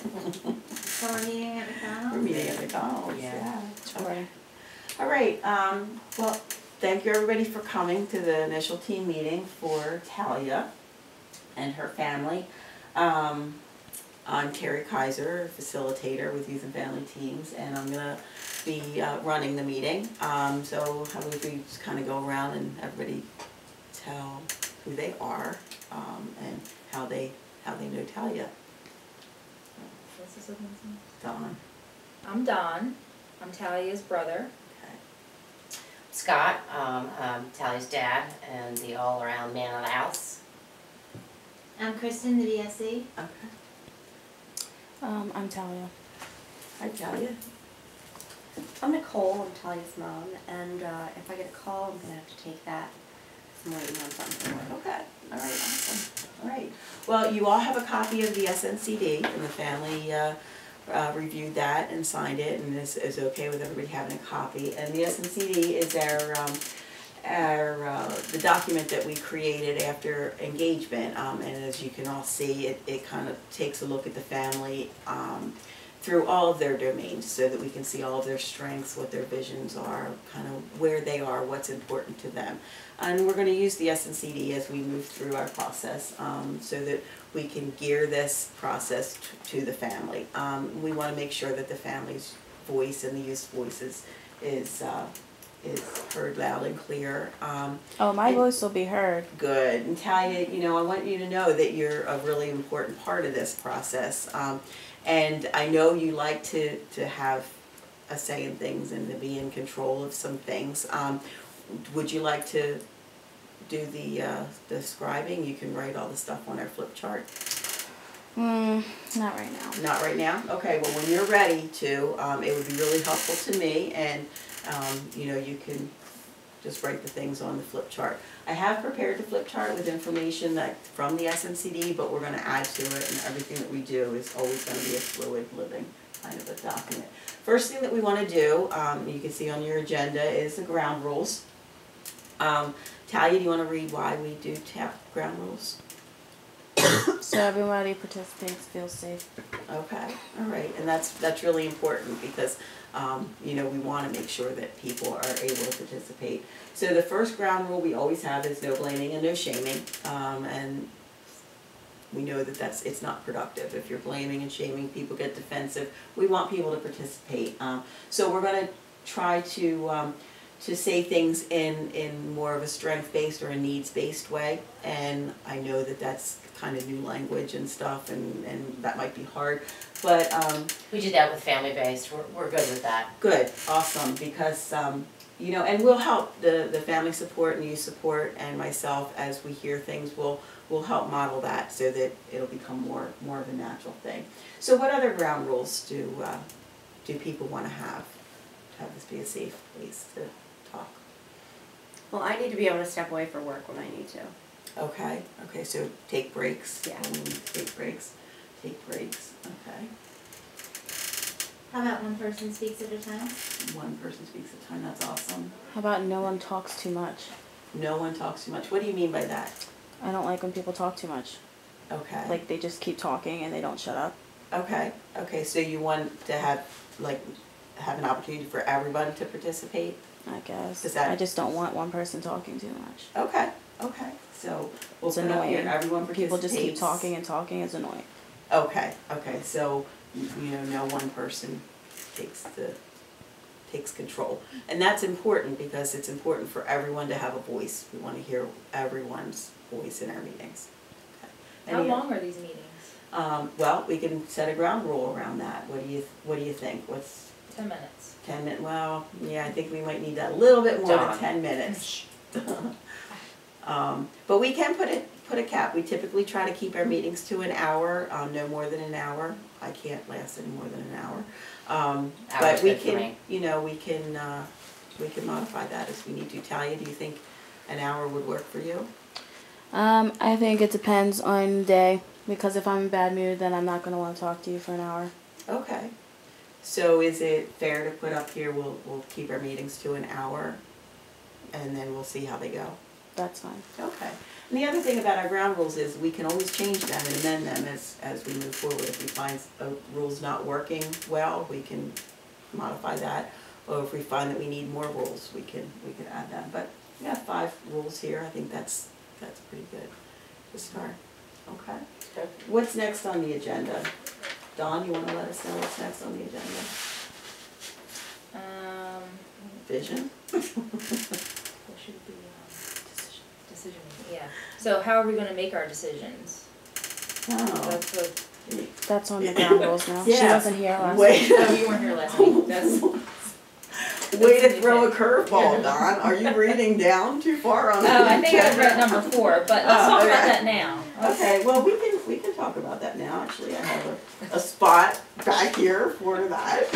So we're meeting at McDonald's? We're meeting at McDonald's, Yeah. Okay. All right, well, thank you everybody for coming to the initial team meeting for Talia and her family. I'm Terry Kaiser, facilitator with Youth and Family Teams, and I'm going to be running the meeting. So how would we just kind of go around and everybody tell who they are and how they know Talia. Dawn. I'm Dawn. I'm Talia's brother. Okay. Scott, Talia's dad and the all-around man of the house. I'm Kristen, the DSC. Okay. I'm Talia. Hi, Talia. I'm Nicole, I'm Talia's mom, and if I get a call, I'm going to have to take that. I'm waiting on something. Okay, all right, awesome. All right, well, you all have a copy of the SNCD, and the family reviewed that and signed it, and is okay with everybody having a copy. And the SNCD is the document that we created after engagement, and as you can all see, it kind of takes a look at the family through all of their domains so that we can see all of their strengths, what their visions are, kind of where they are, what's important to them. And we're going to use the SNCD as we move through our process so that we can gear this process to the family. We want to make sure that the family's voice and the youth's voices is heard loud and clear. My voice will be heard. Good. And Talia, I want you to know that you're a really important part of this process. And I know you like to have a say in things and to be in control of some things. Would you like to do the scribing? You can write all the stuff on our flip chart. Not right now. Not right now? Okay, well when you're ready to, it would be really helpful to me, and you can just write the things on the flip chart. I have prepared the flip chart with information from the SNCD, but we're going to add to it, and everything that we do is always going to be a fluid, living kind of a document. First thing that we want to do, you can see on your agenda, is the ground rules. Talia, do you want to read why we do ground rules? So everybody participates, feels safe. Okay, all right, and that's really important because we want to make sure that people are able to participate. So the first ground rule we always have is no blaming and no shaming, and we know that it's not productive. If you're blaming and shaming, people get defensive. We want people to participate. So we're going to try to say things in more of a strength-based or a needs-based way, and I know that that's kind of new language and stuff, and that might be hard, but we did that with family-based. We're good with that. Good, awesome, because and we'll help the family support and youth support and myself as we hear things. We'll help model that so that it'll become more of a natural thing. So what other ground rules do people want to have this be a safe place to talk? Well, I need to be able to step away for work when I need to. Okay, so take breaks. Yeah. Take breaks. Okay. How about one person speaks at a time? One person speaks at a time, that's awesome. How about no one talks too much? No one talks too much. What do you mean by that? I don't like when people talk too much. Okay. Like they just keep talking and they don't shut up. Okay, so you want to have an opportunity for everybody to participate? I guess. I just don't want one person talking too much. Okay. So we'll it's put annoying. Up here, everyone participates. People just keep talking and talking. It's annoying. Okay. So no one person takes control, and that's important because it's important for everyone to have a voice. We want to hear everyone's voice in our meetings. Okay. How long are these meetings? Well, we can set a ground rule around that. What do you think? What's 10 minutes. 10 minutes. Well, yeah, I think we might need that a little bit more than 10 minutes. But we can put a cap. We typically try to keep our meetings to an hour, no more than an hour. I can't last any more than an hour. But we can, we can modify that as we need to. Talia, do you think an hour would work for you? I think it depends on the day, because if I'm in a bad mood, then I'm not going to want to talk to you for an hour. Okay. So is it fair to put up here, we'll keep our meetings to an hour, and then we'll see how they go? That's fine. Okay. And the other thing about our ground rules is we can always change them and amend them as we move forward. If we find a rule's not working well, we can modify that. Or if we find that we need more rules, we can add them. But we have 5 rules here. I think that's pretty good to start. Okay. Good. What's next on the agenda? Dawn, you want to let us know what's next on the agenda? Vision? What should be, decision making, yeah. So how are we gonna make our decisions? Oh. That's what, That's on the ground rules now. She Yeah. wasn't here last Wait. week. oh, you weren't here last week, that's, Way to throw a curveball, Don. Are you reading down too far on the oh, I think I was agenda? at number 4, but let's talk okay. about that now. Okay, well, we can talk about that now. Actually, I have a spot back here for that.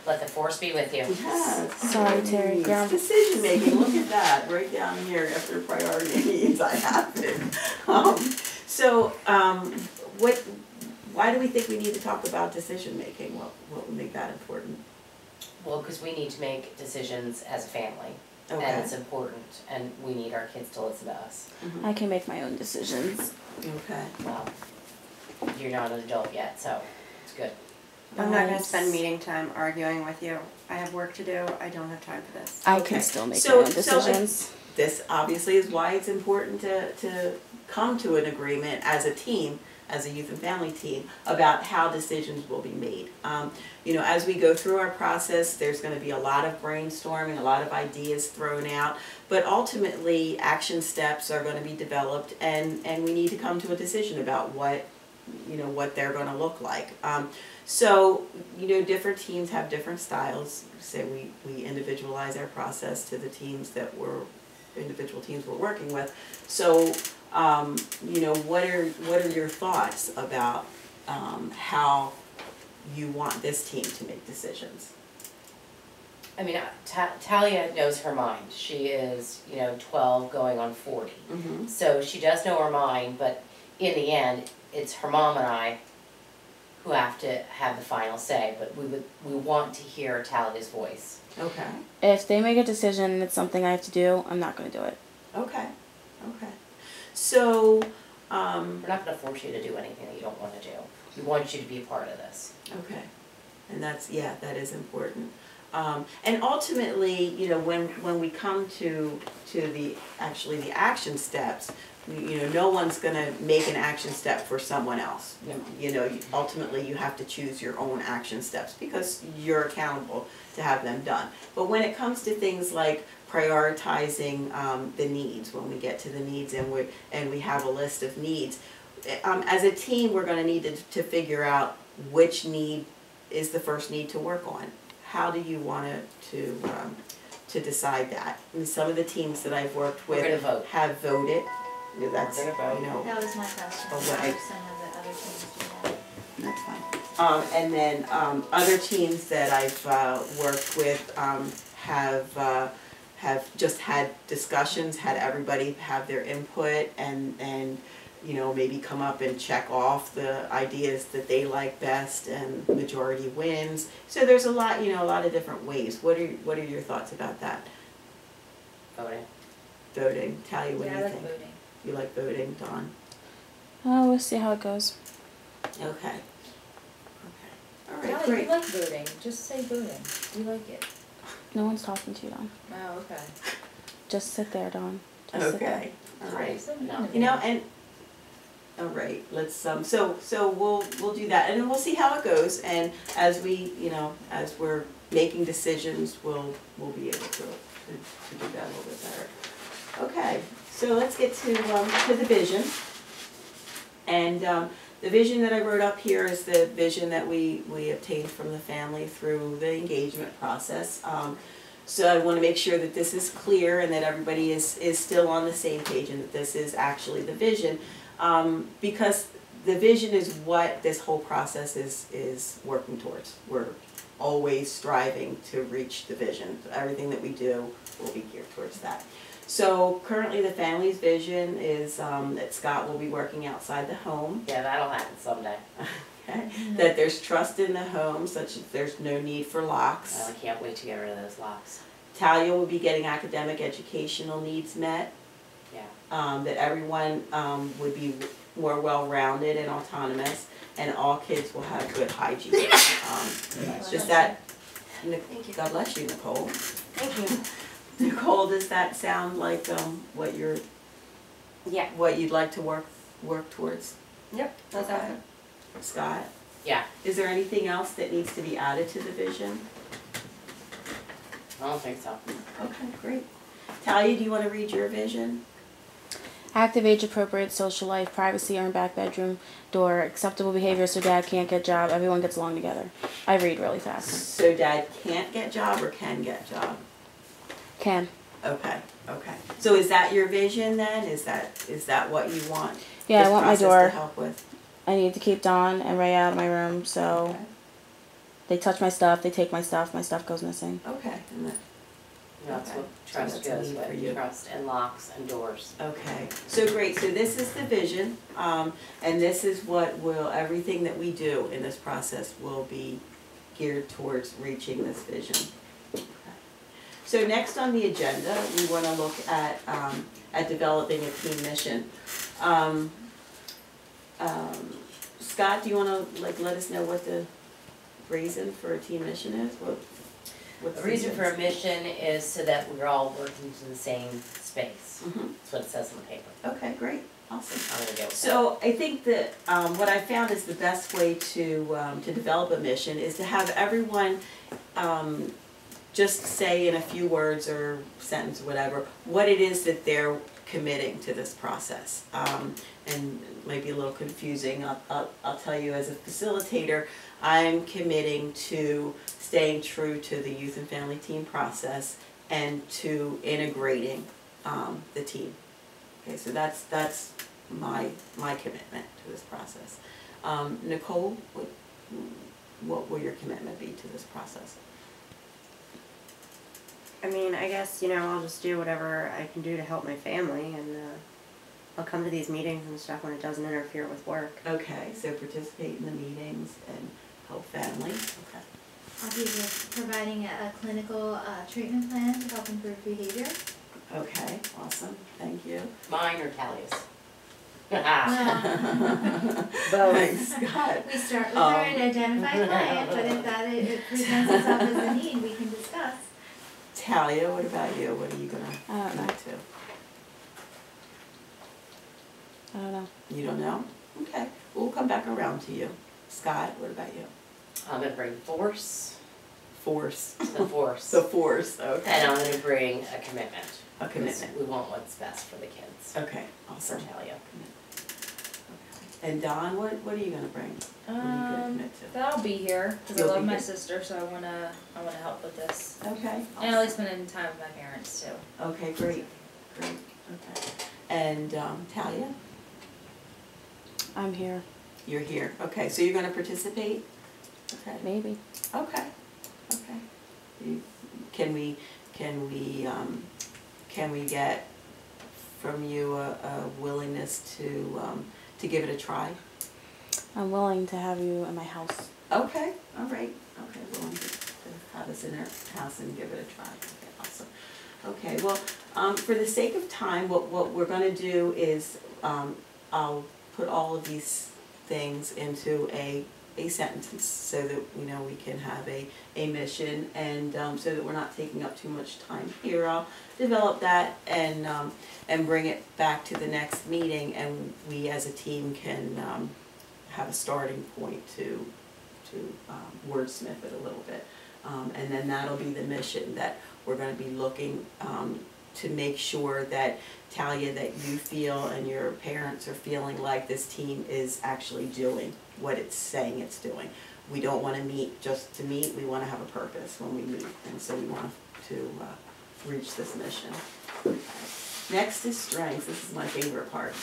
Let the force be with you. Yes. Sorry, Terry. Ground. Decision making. Look at that, right down here after priority needs. I have it. Why do we think we need to talk about decision making? What would make that important? Well, because we need to make decisions as a family. Okay. And it's important, and we need our kids to listen to us. I can make my own decisions. Okay. Well, you're not an adult yet, so it's good. I'm not gonna Yes. spend meeting time arguing with you. I have work to do. I don't have time for this. I Okay. can still make So- my own decisions. This obviously is why it's important to come to an agreement as a team, as a youth and family team, about how decisions will be made. As we go through our process, there's gonna be a lot of brainstorming, a lot of ideas thrown out, but ultimately, action steps are gonna be developed, and we need to come to a decision about what they're gonna look like. Different teams have different styles. Say we individualize our process to the teams that individual teams we're working with. So, what are your thoughts about how you want this team to make decisions? I mean, Talia knows her mind. She is, 12 going on 40. Mm-hmm. So she does know her mind, but in the end, it's her mom and I who have to have the final say, but we want to hear Talia's voice. Okay. If they make a decision and it's something I have to do, I'm not going to do it. Okay. So, We're not gonna force you to do anything that you don't wanna do. We want you to be a part of this. okay. And that is important. And ultimately, when we come to the action steps, no one's gonna make an action step for someone else. Ultimately you have to choose your own action steps because you're accountable to have them done. But when it comes to things like prioritizing the needs, when we get to the needs and we have a list of needs, as a team we're gonna need to figure out which need is the first need to work on. How do you want to decide that? And some of the teams that I've worked with We're gonna vote. have voted. That's, We're gonna vote. That was my question. Okay. Some of the other teams do that. That's fine. And then other teams that I've worked with have just had discussions, had everybody have their input, and maybe come up and check off the ideas that they like best, and majority wins. So there's a lot of different ways. What are your thoughts about that? Voting. Voting. Talia, what do Yeah, I you like think? voting. You like voting, Dawn? We'll see how it goes. Okay. All right, Golly, great. you like voting, just say voting, you like it. No one's talking to you, Dawn. Oh, okay. Just sit there, Dawn. Just sit there. Okay. All right. So No. mean to me. And all right, let's so we'll do that, and then we'll see how it goes, and as we're making decisions, we'll be able to do that a little bit better. Okay, so let's get to the vision. And the vision that I wrote up here is the vision that we obtained from the family through the engagement process. So I want to make sure that this is clear and that everybody is still on the same page and that this is actually the vision, because the vision is what this whole process is working towards. We're always striving to reach the vision. So everything that we do will be geared towards that. So currently the family's vision is that Scott will be working outside the home. Yeah, that'll happen someday. Okay. That there's trust in the home such that there's no need for locks. Oh, I can't wait to get rid of those locks. Talia will be getting academic educational needs met. Yeah. That everyone would be more well-rounded and autonomous, and all kids will have good hygiene. Does that, Thank you. God bless you, Nicole. Thank you. Nicole, does that sound like what Yeah. what you'd like to work towards? Yep, that's Okay. Scott? Yeah, Is there anything else that needs to be added to the vision? I don't think so. Okay, great. Talia, do you want to read your vision? Active age appropriate social life, privacy, earn back bedroom door, acceptable behavior so dad can't get job, everyone gets along together. I read really fast. So dad can't get job or can get job? Can. Okay, okay. So is that your vision then? Is that what you want? Yeah, I this want my process door. to help with? I need to keep Dawn and Ray out of my room, so Okay. they touch my stuff, they take my stuff goes missing. Okay, and that, That's Okay. what So trust that's a goes need for you. with, trust and locks and doors. okay. So great, so this is the vision, and this is what everything that we do in this process will be geared towards reaching this vision. Okay. So next on the agenda, we want to look at developing a team mission. Scott, do you want to let us know what the reason for a team mission is? What's The reason for a mission is so that we're all working to the same space. Mhm. That's what it says on the paper. Okay, great, awesome. I'm gonna go with that. So I think that what I found is the best way to develop a mission is to have everyone just say in a few words or sentence or whatever what it is that they're committing to this process. And it might be a little confusing. I'll tell you, as a facilitator, I'm committing to staying true to the youth and family team process and to integrating the team. Okay, so that's my commitment to this process. Nicole, what will your commitment be to this process? I mean, I guess, I'll just do whatever I can do to help my family, and I'll come to these meetings and stuff when it doesn't interfere with work. Okay, so participate in the meetings and help family. Okay. I'll be providing a clinical treatment plan to help improve behavior. Okay, awesome, thank you. Mine or Talia's? Well, Thanks, Scott. we start with our identified client, but if it presents itself as a need, we can discuss. Talia, what about you? What are you gonna I don't know. commit to? I don't know. You don't know? Okay, we'll come back around to you. Scott, what about you? I'm gonna bring force, Force. the force, The force, okay. and I'm gonna bring a commitment. A commitment. We want what's best for the kids. Okay, For awesome. Talia. Okay. And Don, what are you gonna bring? What are you gonna commit to? I'll be here, cause I You'll love be my here. sister, so I wanna help with this. Okay. And I'll be spending time with my parents too. Okay, great, great, okay. And Talia, I'm here. you're here. Okay, so you're gonna participate? Okay. Maybe. Okay, okay. Can we get from you a willingness to give it a try? I'm willing to have you in my house. Okay, all right, okay, willing to have us in our house and give it a try. Okay, awesome. Okay, well, for the sake of time, what we're gonna do is, I'll put all of these things into a sentence so that, we can have a mission, and so that we're not taking up too much time here. I'll develop that and bring it back to the next meeting, and we as a team can have a starting point to wordsmith it a little bit. And then that'll be the mission that we're gonna be looking to make sure that, Talia, that you feel and your parents are feeling like this team is actually doing what it's saying it's doing. We don't wanna meet just to meet, we wanna have a purpose when we meet, and so we want to reach this mission. Next is strengths. This is my favorite part.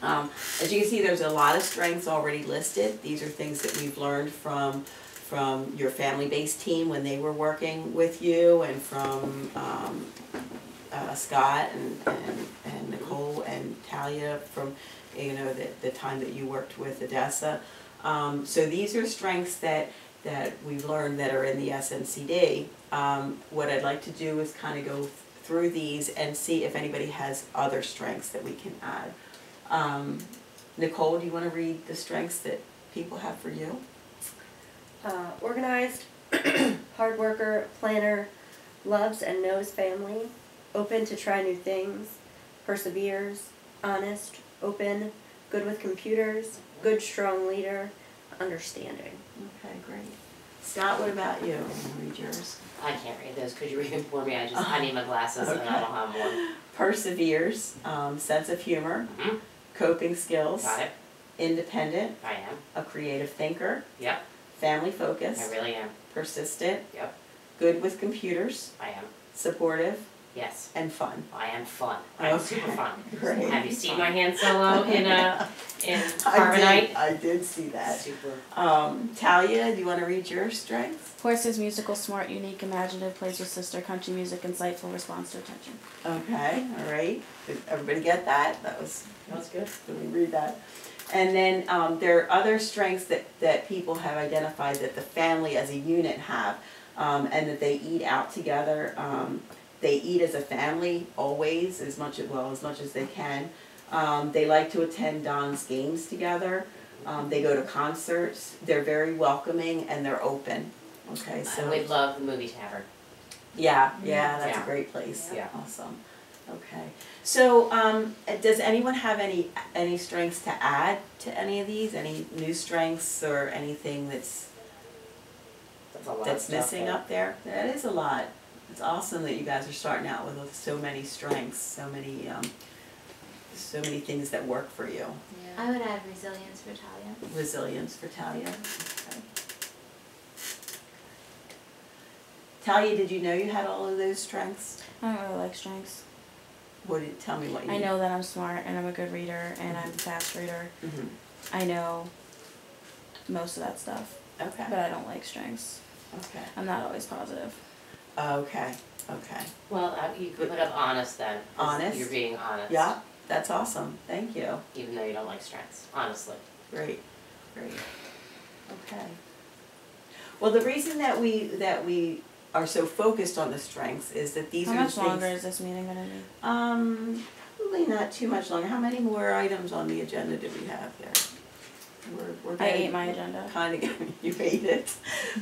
As you can see, there's a lot of strengths already listed. These are things that we've learned from your family-based team when they were working with you, and from Scott and Nicole and Talia from the time that you worked with Odessa. So these are strengths that that we've learned that are in the SNCD. What I'd like to do is kind of go through these and see if anybody has other strengths that we can add. Nicole, do you want to read the strengths that people have for you? Organized, hard worker, planner, loves and knows family, open to try new things, perseveres, honest, open, good with computers, good strong leader, understanding. Okay, great. Scott, what about you? Can you read yours? I can't read those, could you read them for me? I need my glasses and I don't have one. Perseveres, sense of humor, Mhm. coping skills, Got it? independent, I am. a creative thinker, Yep, family I focused, really am. persistent, Yep, good with computers, I am. supportive, Yes, and fun. I am fun. I'm Okay. super fun. Great. Have you seen my hand solo in I Carbonite? did see that. Super. Talia, do you want to read your strengths? Horse is musical, smart, unique, imaginative, plays with sister, country music, insightful, responds to attention. Okay, all right. Did everybody get that? That was good. Let me read that. And then there are other strengths that people have identified that the family as a unit have, and that they eat out together. They eat as a family always, as much as they can. They like to attend Don's games together. They go to concerts. They're very welcoming and they're open. Okay, so And we love the movie tavern. yeah, that's Yeah. a great place. Yeah. Awesome. Okay. So, does anyone have any strengths to add to any of these? Any new strengths or anything that's That's a lot of that's stuff missing there. up there? That is a lot. It's awesome that you guys are starting out with so many strengths, so many things that work for you. I would add resilience for Talia. Resilience for Talia. Okay. Talia, did you know you had all of those strengths? I don't really like strengths. Tell me what you I know that I'm smart and I'm a good reader and I'm a fast reader. Mm-hmm. I know most of that stuff, Okay. but I don't like strengths. Okay. I'm not always positive. Okay. Well, you could put up honest then. 'Cause Honest? You're being honest. Yeah, that's awesome. Thank you. Even though you don't like strengths, honestly. Great. Okay. Well, the reason that we are so focused on the strengths is that these How are the much things. longer is this meeting gonna be? Probably not too much longer. How many more items on the agenda do we have there? We're I getting- ate my agenda. Kind of getting, you ate it.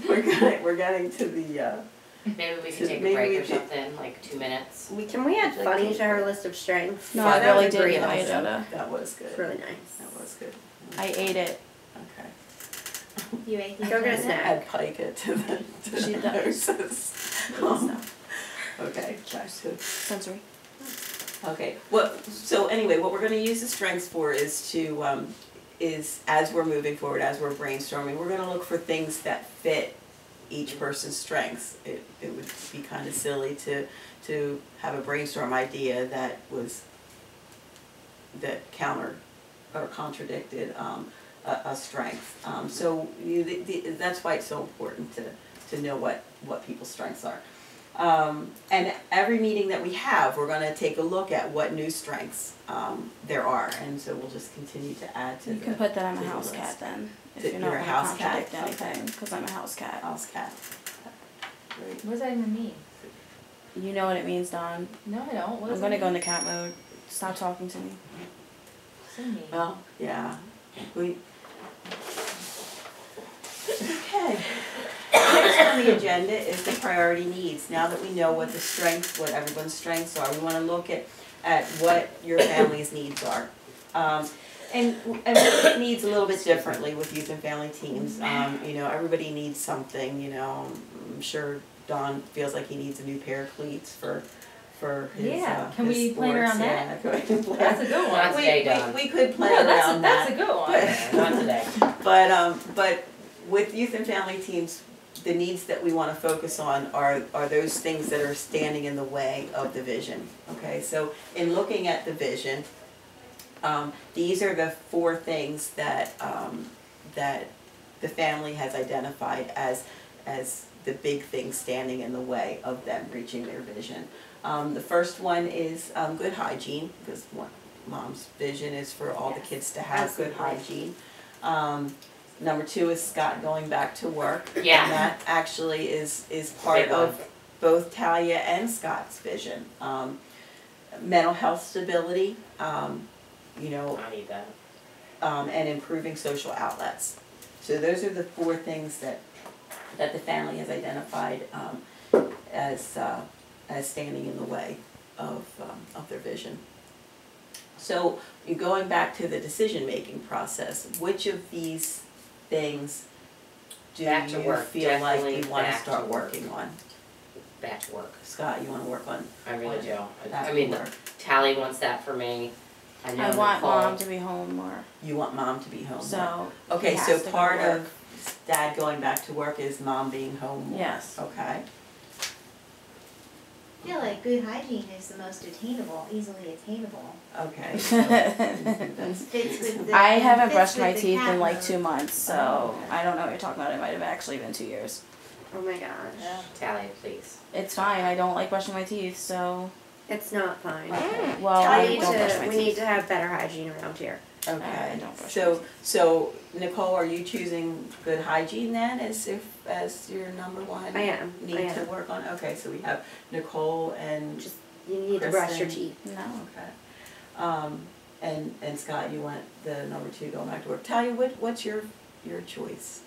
We're getting to the, Maybe we So could take a maybe break we or could- something, like 2 minutes. Can we add Like funny cake. to our list of strengths? No, Yeah, I that really was did great eat my also. agenda. that was good. It's really nice. That was good. I ate it. Okay. You ate the Go get a agenda? snack. Add Pike it to the She does. noses. Okay, that's good. Sensory. Okay, so anyway, what we're gonna use the strengths for is to, is as we're moving forward, as we're brainstorming, we're gonna look for things that fit each person's strengths. It would be kind of silly to have a brainstorm idea that countered or contradicted a strength. So that's why it's so important to know what people's strengths are. And every meeting that we have, we're gonna take a look at what new strengths there are, and so we'll just continue to add to You can put that on to a the house list. cat then, if That you're not you're a gonna house cat? contradict anything, Okay. because I'm a house cat. House cat. Great. What does that even mean? You know what it means, Dawn. No, I don't. What I'm does gonna it go mean? into cat mode. Stop talking to me. So mean. Well, yeah, okay. Next on the agenda is the priority needs. Now that we know what everyone's strengths are, we wanna look at what your family's needs are. And everybody needs a little bit differently with youth and family teams. Everybody needs something, I'm sure Don feels like he needs a new pair of cleats for his Yeah, can his we plan sports. around that? Yeah, go ahead and plan. That's a good one. Not today, Don. We could plan No, around that. that's a good one. Not today. But with youth and family teams, the needs that we want to focus on are those things that are standing in the way of the vision. Okay, so in looking at the vision, these are the 4 things that the family has identified as the big things standing in the way of them reaching their vision. The first one is good hygiene, because Mom's vision is for all the kids to have good hygiene. Number 2 is Scott going back to work. Yeah. And that actually is part Big one. of both Talia and Scott's vision. Mental health stability, you know, I need that. and improving social outlets. So those are the 4 things that the family has identified as standing in the way of their vision. So you're going back to the decision-making process. Which of these things do Back to you work, feel like definitely you want to back to start work. working on? Back to work. Scott, you want to work on? I really do. back I to mean, work? Tally wants that for me. I know I want Nicole. mom to be home more. You want mom to be home more? So Okay, he so has to go part work. of dad going back to work is mom being home more? Yes. Okay. I feel like good hygiene is the most attainable, easily attainable. Okay. So that's- Fits with the. I haven't fits brushed with my the teeth in cat like mode. 2 months, so Oh, okay. I don't know what you're talking about. It might have actually been 2 years. Oh my gosh. Tally, please. It's fine. I don't like brushing my teeth, so It's not fine. well, We I need don't brush my to, we teeth. need to have better hygiene around here. Okay, I don't brush so Nicole, are you choosing good hygiene then as your number 1? I am. Need to work on? Okay, so we have Nicole and, Just, you need to brush your Kristen. teeth. No. okay. And Scott, you want the number 2 going back to work. Talia, what's your choice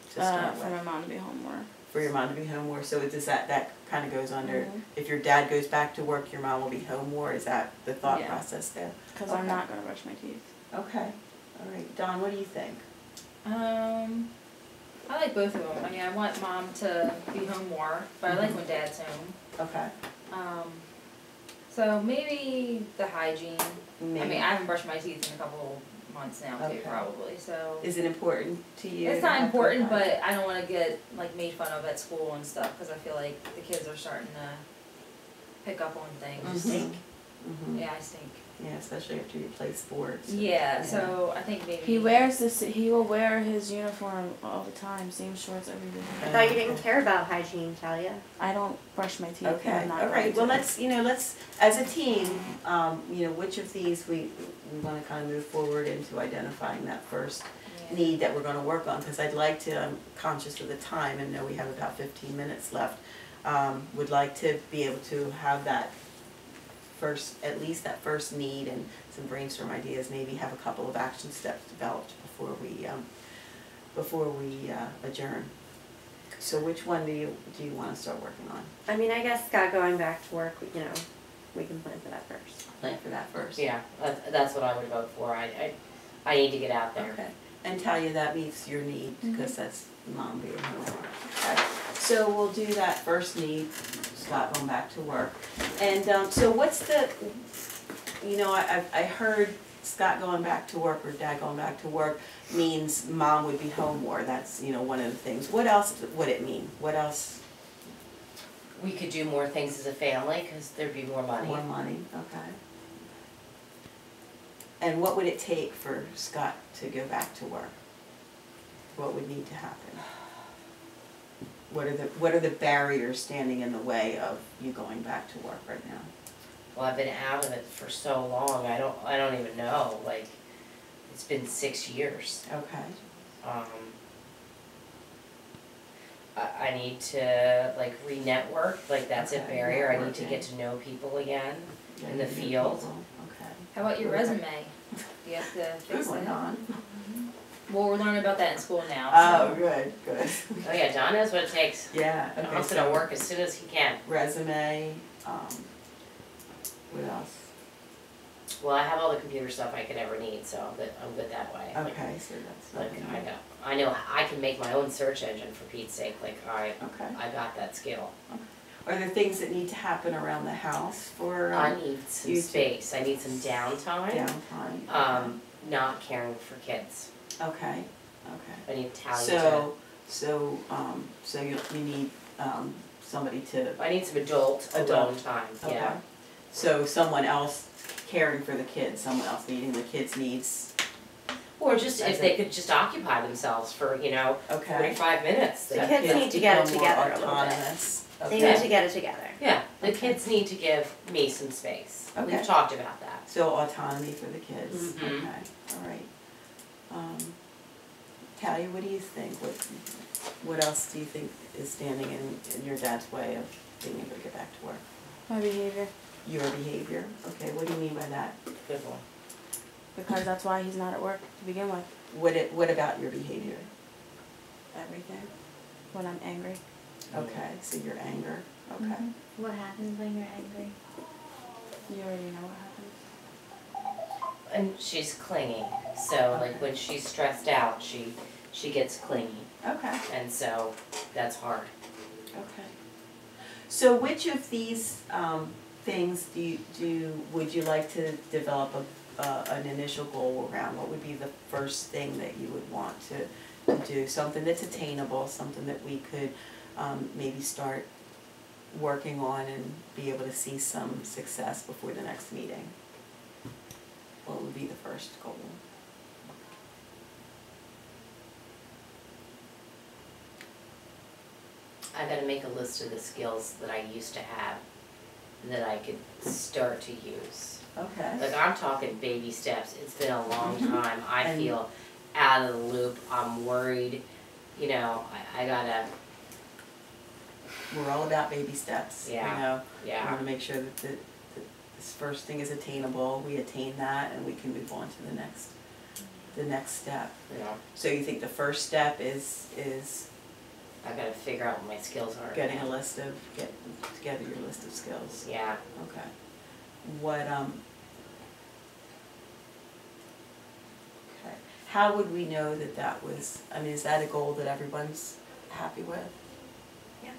to start For with? my mom to be home more. For your mom to be home more, so does that kind of goes under, Mhm. if your dad goes back to work, your mom will be home more, is that the thought Yeah. process there? Because Okay. I'm not gonna brush my teeth. Okay, all right, Dawn, what do you think? I like both of them. I mean, I want mom to be home more, but I like when dad's home. Okay. So maybe the hygiene. I Maybe. mean, I haven't brushed my teeth in a couple months now too, Okay. probably, so. Is it important to you? It's to not have good important, hygiene? but I don't wanna get like made fun of at school and stuff, cause I feel like the kids are starting to pick up on things. Mhm. Mhm. Yeah, I stink. Yeah, especially after you play sports. Yeah, so I think maybe. He wears this. He will wear his uniform all the time. Same shorts every day. I thought you didn't care about hygiene, Talia. I don't brush my teeth. and Okay, I'm not all right, well, going to. let's, as a team, which of these we wanna kind of move forward into identifying that first Yeah. need that we're gonna work on, because I'd like to, I'm conscious of the time and know we have about 15 minutes left. Would like to be able to have that first, at least that first need and some brainstorm ideas, maybe have a couple of action steps developed before we adjourn. So which one do you wanna start working on? I mean, I guess Scott going back to work, you know, we can plan for that first. Plan for that first. Yeah, that's what I would vote for. I need to get out there. Okay, and tell you that meets your need, Mm-hmm. because that's mom being home. Okay, so we'll do that first need, Scott going back to work. And, so what's the, I heard Scott going back to work or dad going back to work means mom would be home more, that's, one of the things. What else would it mean? What else? We could do more things as a family, cause there'd be more money. More money, okay. And what would it take for Scott to go back to work? What would need to happen? What are the barriers standing in the way of you going back to work right now? Well, I've been out of it for so long, I don't even know, like, it's been 6 years. Okay. I need to like re-network, like that's a Okay, barrier, I need to networking. get to know people again. Yeah, In the you need field. people. Okay. How about your Okay. resume? You have to fix Good one, that. Dawn. Well, we're learning about that in school now, Oh, so. good, good. Oh yeah, John knows what it takes. Yeah, okay. John's gonna work as soon as he can. Resume, what else? Well, I have all the computer stuff I could ever need, so I'm good that way. Like- Okay, so that's. Like, I know I can make my own search engine for Pete's sake, like, Okay. I got that skill. Are there things that need to happen around the house for I need some you too. space, I need some downtime, downtime? not caring for kids. Okay, I need Tally so you need, somebody to, I need some adult alone Adult. time, okay. yeah. So someone else caring for the kids, someone else meeting the kids' needs, Or just if As they a- could just occupy themselves for, okay. 45 minutes. The they- kids need to get it become more together a little bit. autonomous. They Okay. need to get it together. Yeah, the Okay. kids need to give me some space. Okay. We've talked about that. So autonomy for the kids, Mhm. okay, all right. Callie, what do you think? What else do you think is standing in your dad's way of being able to get back to work? My behavior. Your behavior? Okay, what do you mean by that? Good one. Because that's why he's not at work to begin with. What about your behavior? Everything? When I'm angry. Okay, so your anger, okay. Mhm. What happens when you're angry? You already know what happens. And she's clingy, so like when she's stressed out, she gets clingy, Okay, and so that's hard. okay. So which of these things would you like to develop an initial goal around? What would be the first thing that you would want to do? Something that's attainable, something that we could maybe start working on and be able to see some success before the next meeting. What would be the first goal? I gotta make a list of the skills that I used to have that I could start to use. Okay. Like I'm talking baby steps, it's been a long Mhm. time, I And- feel out of the loop, I'm worried, you know, I gotta, We're all about baby steps, you Yeah. know. We yeah, want to make sure that this first thing is attainable, we attain that, and we can move on to the next step. you know, So you think the first step is I gotta figure out what my skills are. getting get together your list of skills? Yeah, Okay. What, okay, how would we know that that was, I mean, is that a goal that everyone's happy with? Yeah.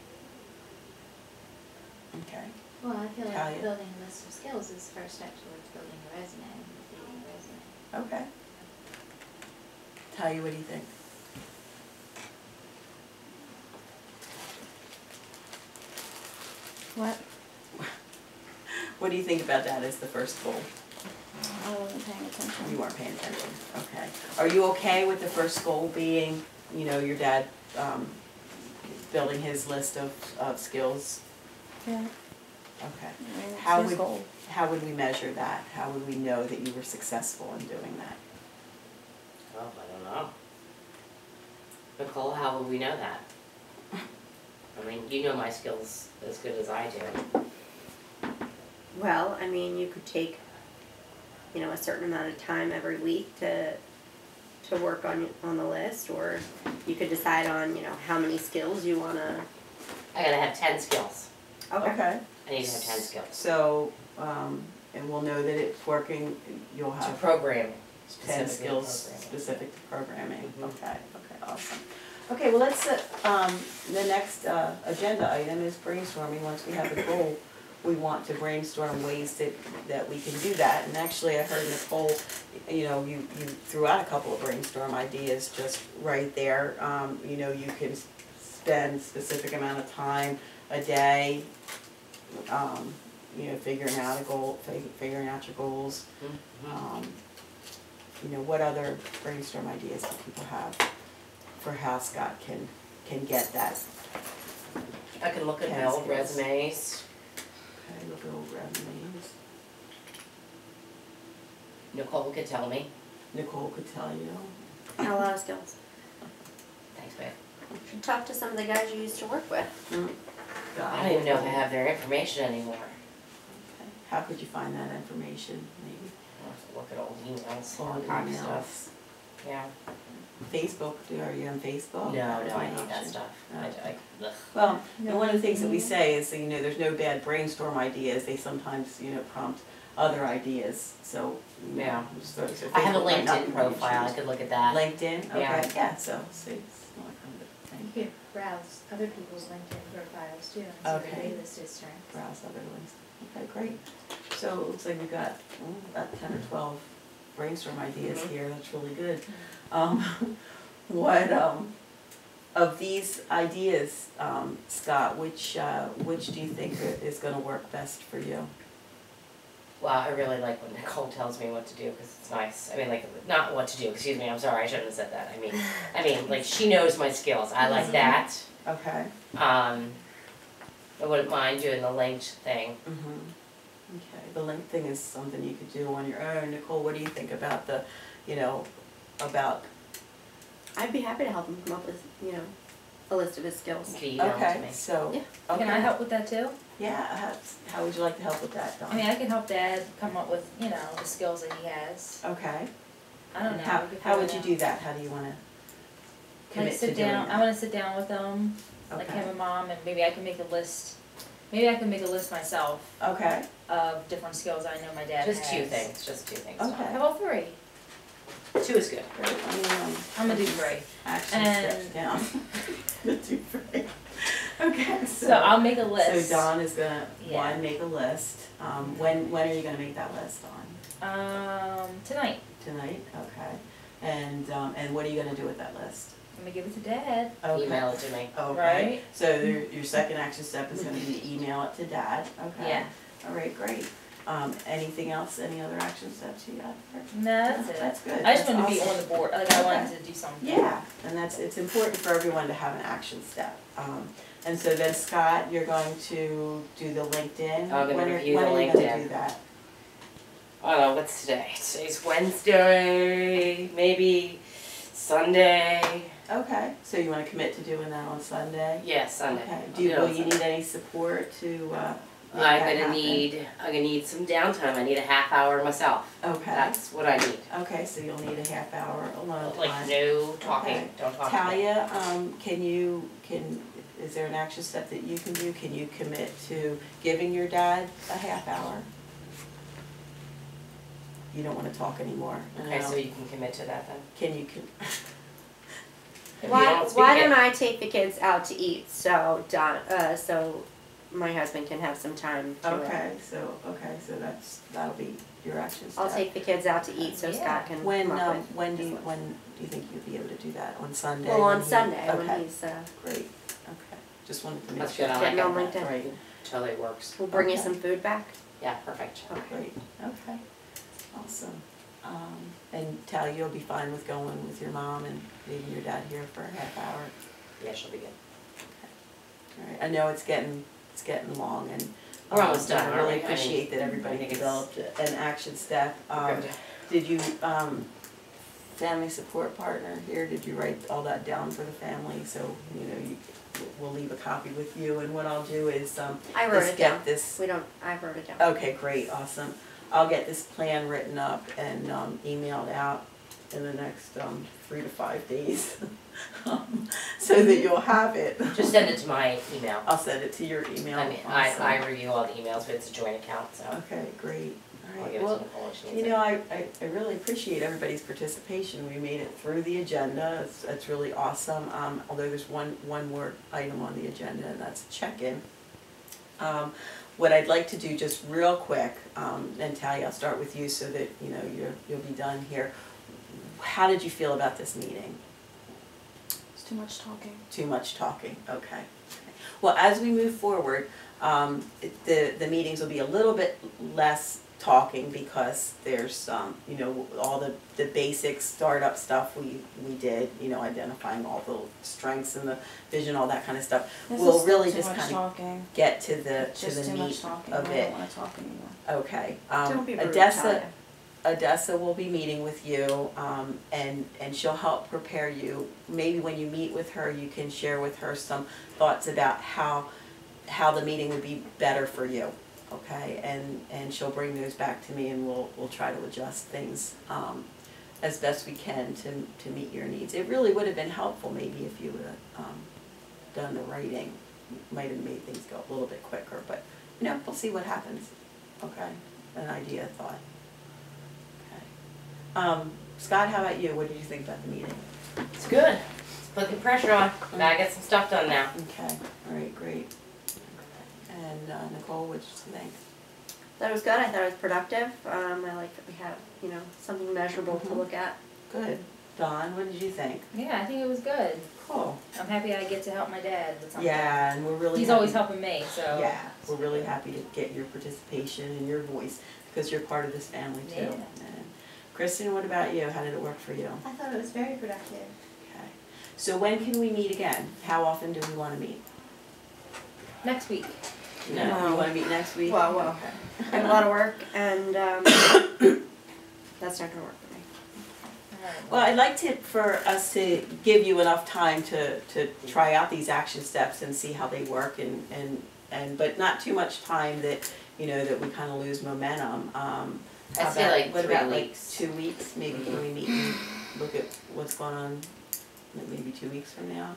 Okay, Well, I feel Talia? like building a list of skills is the first step towards building a resume and completing a resume. okay. Talia, what do you think? What? What do you think about that as the first goal? I wasn't paying attention. You weren't paying attention, okay. Are you okay with the first goal being, you know, your dad, building his list of skills? Yeah. Okay. I mean, it's How his would- goal. How would we measure that? How would we know that you were successful in doing that? well, I don't know. Nicole, how will we know that? I mean, you know my skills as good as I do. Well, I mean, you could take, you know, a certain amount of time every week to work on the list, or you could decide on, you know, how many skills you wanna. I gotta have 10 skills, Okay. I need to have 10 skills. So, and we'll know that it's working, you'll To have programming, 10 specifically skills programming. specific to programming. Mhm. Okay, awesome. Okay, well, let's, the next agenda item is brainstorming. Once we have a goal, we want to brainstorm ways that we can do that. And actually, I heard Nicole, you know, you threw out a couple of brainstorm ideas just right there. You know, you can spend specific amount of time a day, you know, figuring out a goal, figuring out your goals. Mhm. You know, what other brainstorm ideas do people have for how Scott can get that? I can look at my 10 old skills. resumes, Okay, look at old resumes. Nicole could tell me, Nicole could tell you. A lot of skills. thanks babe. You should talk to some of the guys you used to work with. I don't even know if I have their information anymore. Okay. How could you find that information, maybe? I'll have to look at old emails, Or all kinds of stuff, emails? yeah. Facebook, are you on Facebook? No, That would no, be I an hate that option. stuff, No. ugh. Well, and No one of the things that we email? say is, that, you know, there's no bad brainstorm ideas, they sometimes, you know, prompt other ideas, so, you know, Yeah. so I have a Facebook might not LinkedIn be what you profile, I choose. could look at that. LinkedIn, okay, Yeah. yeah, so, see, it's not kind of a thing. You could browse other people's LinkedIn profiles too and see where Okay. they listed strengths. Browse other links. Okay, great. So it looks like we've got about 10 or 12 brainstorm ideas Mhm. here, that's really good. What, of these ideas, Scott, which do you think is gonna work best for you? Well, I really like when Nicole tells me what to do, cause it's nice, I mean, like, not what to do, excuse me, I'm sorry, I shouldn't have said that, I mean, like, she knows my skills, I like that. Okay. I wouldn't mind doing the linked thing. Okay, the link thing is something you could do on your own. Nicole, what do you think about the, you know, about I'd be happy to help him come up with, a list of his skills. You can email them to Okay, me. so, Yeah. okay. Can I help with that too? Yeah, how would you like to help with that, Dawn? I mean, I can help Dad come up with, the skills that he has. Okay. I don't And know. How, we could how would figure you it do that? How do you wanna out. commit Like to sit doing down, that? I wanna sit down with him, like Okay. him and Mom, and maybe I can make a list. Maybe I can make a list myself Okay, of different skills I know my dad has. Just 2 things, just 2 things. Okay. How about 3? 2 is good. great, let me, I'm gonna do 3. action And- steps down. The two free. Okay, So I'll make a list. So Dawn is gonna, Yeah. one, make a list. When are you gonna make that list, Dawn? Tonight. Tonight, okay. And what are you gonna do with that list? I'm gonna give it to Dad. Okay. Email it to me. Okay, Right. so your second action step is gonna be to email it to Dad, okay? Yeah. All right, great. Anything else, any other action steps you got? No, that's it. That's good. I just That's wanted to be awesome. on the board, like I wanted to do something. Yeah, and it's important for everyone to have an action step. And so then Scott, you're going to do the LinkedIn? I'm gonna When are- review the When are you gonna LinkedIn. do that? I don't know, what's today? Today's Wednesday, maybe Sunday. Okay, so you wanna commit to doing that on Sunday? Yeah, Sunday. Okay, I'll will it you on need any support to, make that I'm gonna happen? need some downtime. I need a half hour myself. Okay, That's what I need. okay, so you'll need a half hour alone time. Like no talking, Okay. don't talk to me. Talia, is there an action step that you can do? Can you commit to giving your dad a half hour? You don't wanna talk anymore, Okay, no? so you can commit to that then? Can you, If you Why don't speak it. don't I take the kids out to eat so so my husband can have some time to that'll be your action step. I'll take the kids out to eat so Yeah. Scott can When, come up with when do his you, list. when do you think you'll be able to do that? On Sunday? Well, when on he- Sunday Okay, when he's great, okay, just wanted to make That's sure. good, I getting like on it. LinkedIn. Right, Totally works. We'll bring you Okay. some food back. Yeah, perfect. oh, great, okay, awesome. And Talia, you'll be fine with going with your mom and leaving your dad here for a half hour? Yeah, she'll be good. All right, I know it's getting long and. We're almost done, I aren't really we? I mean, appreciate that I everybody think it's- developed an action step. Good. Did you, family support partner here, did you write all that down for the family? So, we'll leave a copy with you, and what I'll do is, I wrote just it down. get this. I wrote it down. Okay, great, awesome. I'll get this plan written up and, emailed out in the next, 3 to 5 days. So that you'll have it. Just send it to my email. I'll send it to your email. I mean, Awesome. I review all the emails, but it's a joint account, so Okay, great, I'll alright, give it to well, Nicole if she needs you it. know, I really appreciate everybody's participation, we made it through the agenda, it's really awesome, although there's one more item on the agenda, and that's check-in. What I'd like to do just real quick, and Talia, I'll start with you so that, you'll be done here. How did you feel about this meeting? It's too much talking. Too much talking, okay. Well, as we move forward, the meetings will be a little bit less talking because there's, all the basic startup stuff we did, identifying all the strengths and the vision, all that kind of stuff. This We'll is still really too just much kind of talking. get to the It's just too meat much talking. of I it. don't want to talk anymore. Okay. Don't be rude, Odessa, Talia. Odessa will be meeting with you, and she'll help prepare you. Maybe when you meet with her, you can share with her some thoughts about how the meeting would be better for you, okay? And she'll bring those back to me, and we'll try to adjust things as best we can to meet your needs. It really would have been helpful maybe if you would have done the writing. Might have made things go a little bit quicker, but we'll see what happens, okay? An idea, a thought. Scott, how about you? What did you think about the meeting? It's good. It's putting pressure on. Gotta get some stuff done now. Okay, all right, great. And Nicole, what did you think? Thought it was good. I thought it was productive. I like that we have, something measurable to Mhm. look at. Good. Dawn, what did you think? Yeah, I think it was good. Cool. I'm happy I get to help my dad with something. Yeah, and we're really He's happy. always helping me, so. Yeah, we're really happy to get your participation and your voice because you're part of this family too. Yeah. And Kristen, what about you? How did it work for you? I thought it was very productive. Okay. So when can we meet again? How often do we want to meet? Next week. No, you want to meet next week? Well. Okay. I have a lot of work, and that's not gonna work for me. Well, I'd like for us to give you enough time to try out these action steps and see how they work but not too much time that, that we kind of lose momentum. I'd say like what 3 about weeks. like 2 weeks? Maybe can we meet and look at what's going on, like maybe 2 weeks from now?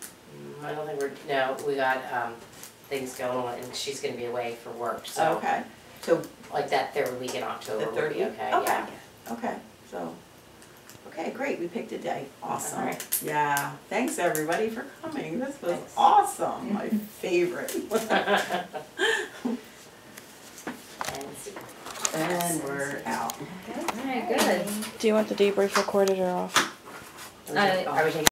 I don't think we got, things going on and she's gonna be away for work, so. Okay, so Like that 3rd week in October the would 3rd be week? okay, Okay, yeah. okay, so, okay, great, we picked a day, awesome. Alright. Yeah, thanks everybody for coming, this was Thanks. awesome, my favorite. And we're out. Alright, good. Do you want the debrief recorded or off? Are we taking